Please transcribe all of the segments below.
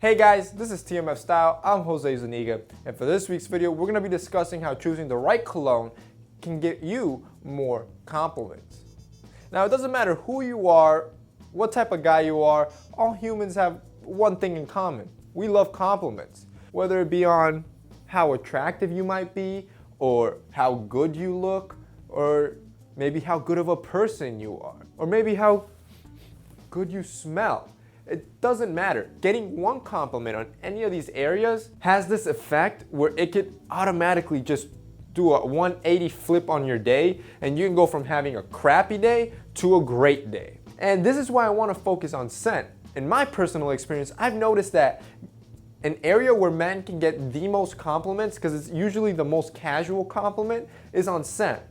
Hey guys, this is TMF Style. I'm Jose Zuniga, and for this week's video, we're going to be discussing how choosing the right cologne can get you more compliments. Now, it doesn't matter who you are, what type of guy you are, all humans have one thing in common. We love compliments, whether it be on how attractive you might be, or how good you look, or maybe how good of a person you are, or maybe how good you smell. It doesn't matter. Getting one compliment on any of these areas has this effect where it could automatically just do a 180 flip on your day, and you can go from having a crappy day to a great day. And this is why I want to focus on scent. In my personal experience, I've noticed that an area where men can get the most compliments, because it's usually the most casual compliment, is on scent.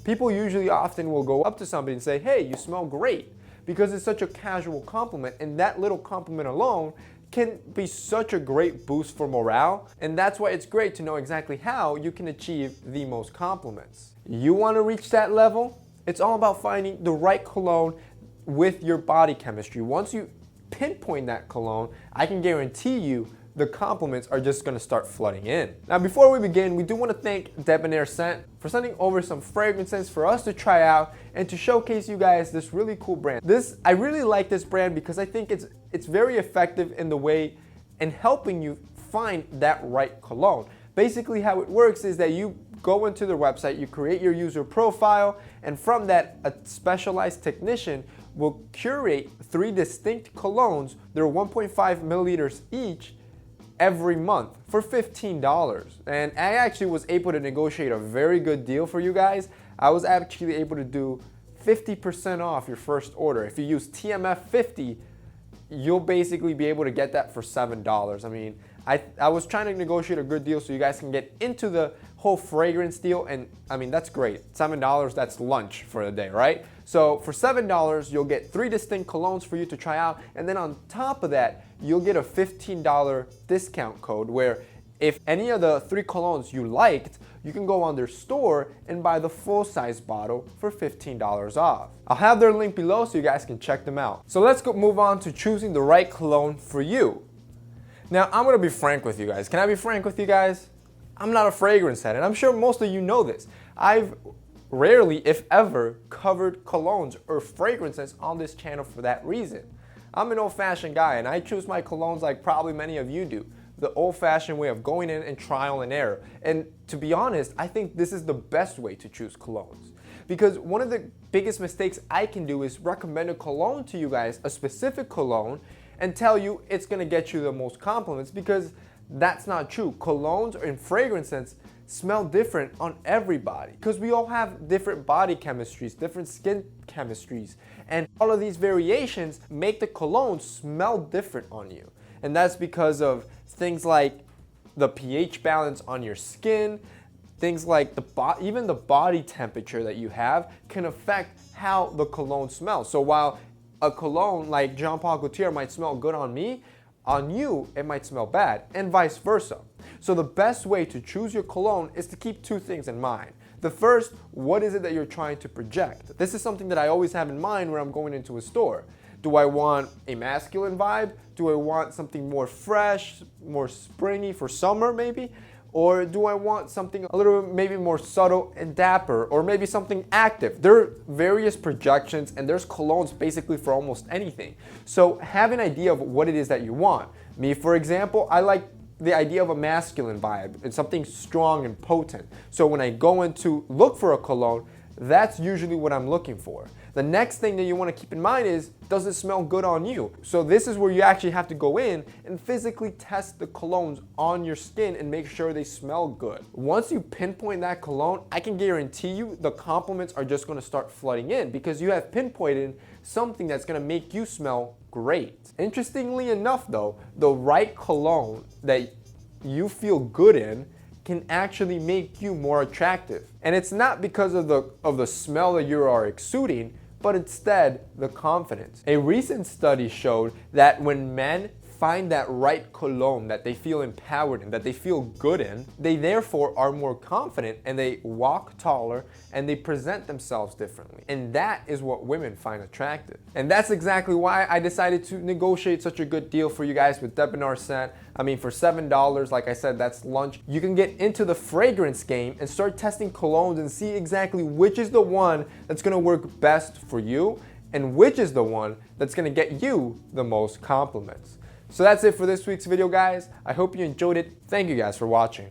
People usually often will go up to somebody and say, "Hey, you smell great," because it's such a casual compliment, and that little compliment alone can be such a great boost for morale. And that's why it's great to know exactly how you can achieve the most compliments. You want to reach that level? It's all about finding the right cologne with your body chemistry. Once you pinpoint that cologne, I can guarantee you the compliments are just going to start flooding in. Now, before we begin, we do want to thank Debonair Scent for sending over some fragrances for us to try out and to showcase you guys this really cool brand. I really like this brand because I think it's very effective in the way in helping you find that right cologne. Basically, how it works is that you go into their website, you create your user profile, and from that, a specialized technician will curate 3 distinct colognes. They're 1.5 milliliters each, every month for $15. And I actually was able to negotiate a very good deal for you guys. I was actually able to do 50% off your first order. If you use TMF50, you'll basically be able to get that for $7. I mean, I was trying to negotiate a good deal so you guys can get into the whole fragrance deal, and I mean, that's great. $7, that's lunch for the day, right? So for $7, you'll get 3 distinct colognes for you to try out, and then on top of that, you'll get a $15 discount code where if any of the 3 colognes you liked, you can go on their store and buy the full-size bottle for $15 off. I'll have their link below so you guys can check them out. So let's move on to choosing the right cologne for you. Now, I'm gonna be frank with you guys. Can I be frank with you guys? I'm not a fragrance head, and I'm sure most of you know this. I've rarely, if ever, covered colognes or fragrances on this channel for that reason. I'm an old-fashioned guy, and I choose my colognes like probably many of you do. The old-fashioned way of going in and trial and error. And to be honest, I think this is the best way to choose colognes. Because one of the biggest mistakes I can do is recommend a cologne to you guys, a specific cologne, and tell you it's gonna get you the most compliments, because that's not true. Colognes and fragrances smell different on everybody because we all have different body chemistries, different skin chemistries, and all of these variations make the cologne smell different on you. And that's because of things like the pH balance on your skin, things like even the body temperature that you have can affect how the cologne smells. So while a cologne like Jean Paul Gaultier might smell good on me, on you, it might smell bad, and vice versa. So the best way to choose your cologne is to keep 2 things in mind. The first, what is it that you're trying to project? This is something that I always have in mind when I'm going into a store. Do I want a masculine vibe? Do I want something more fresh, more springy for summer maybe? Or do I want something a little maybe more subtle and dapper, or maybe something active? There are various projections, and there's colognes basically for almost anything. So have an idea of what it is that you want. Me, for example, I like the idea of a masculine vibe. It's something strong and potent. So when I go in to look for a cologne, that's usually what I'm looking for. The next thing that you want to keep in mind is, does it smell good on you? So this is where you actually have to go in and physically test the colognes on your skin and make sure they smell good. Once you pinpoint that cologne, I can guarantee you the compliments are just going to start flooding in because you have pinpointed something that's going to make you smell great. Interestingly enough though, the right cologne that you feel good in can actually make you more attractive. And it's not because of the smell that you are exuding, but instead the confidence. A recent study showed that when men find that right cologne that they feel empowered in, that they feel good in, they therefore are more confident and they walk taller and they present themselves differently. And that is what women find attractive. And that's exactly why I decided to negotiate such a good deal for you guys with Debonair Scent. I mean, for $7, like I said, that's lunch. You can get into the fragrance game and start testing colognes and see exactly which is the one that's gonna work best for you and which is the one that's gonna get you the most compliments. So that's it for this week's video, guys. I hope you enjoyed it. Thank you guys for watching.